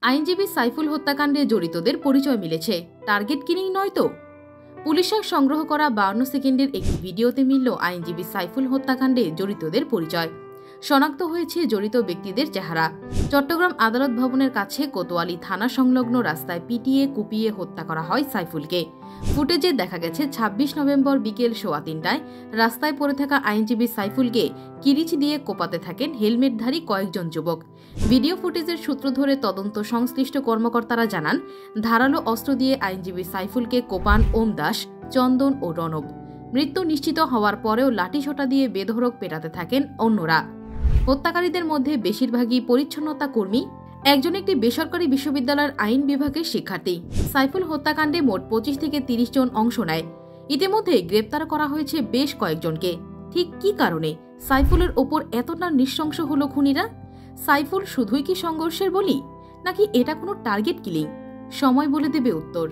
আইনজীবী সাইফুল হত্যাকাণ্ডে জড়িতদের পরিচয় মিলেছে, টার্গেট কিলিং নয় তো? পুলিশের সংগ্রহ করা 52 সেকেন্ডের একটি ভিডিওতে মিলল আইনজীবী সাইফুল হত্যাকাণ্ডে জড়িতদের পরিচয়। শনাক্ত হয়েছে জড়িত ব্যক্তিদের চেহারা। চট্টগ্রাম আদালত ভবনের কাছে কোতোয়ালি থানা সংলগ্ন রাস্তায় পিটিয়ে কুপিয়ে হত্যা করা হয় সাইফুলকে। ফুটেজে দেখা গেছে 26 নভেম্বর বিকেল 3:15টায় রাস্তায় পড়ে থাকা আইনজীবী সাইফুলকে কিরিচ দিয়ে কোপাতে থাকেন হেলমেটধারী কয়েকজন যুবক। ভিডিও ফুটেজের সূত্র ধরে তদন্ত সংশ্লিষ্ট কর্মকর্তারা জানান, ধারালো অস্ত্র দিয়ে আইনজীবী সাইফুলকে কোপান ওম দাস, চন্দন ও রণব। মৃত্যু নিশ্চিত হওয়ার পরেও লাঠিসোঁটা দিয়ে বেধড়ক পেটাতে থাকেন অন্যরা। হত্যাকারীদের মধ্যে বেশিরভাগই পরিচ্ছন্নতা কর্মী, একজন একটি বেসরকারি বিশ্ববিদ্যালয়ের আইন বিভাগের শিক্ষার্থী। সাইফুল হত্যাকাণ্ডে মোট 25 থেকে 30 জন অংশ নেয়। ইতিমধ্যে গ্রেপ্তার করা হয়েছে বেশ কয়েকজনকে। ঠিক কী কারণে সাইফুলের ওপর এতটা নৃশংস হলো খুনিরা? সাইফুল শুধুই কি সংঘর্ষের বলি, নাকি এটা কোনো টার্গেট কিলিং? সময় বলে দেবে উত্তর।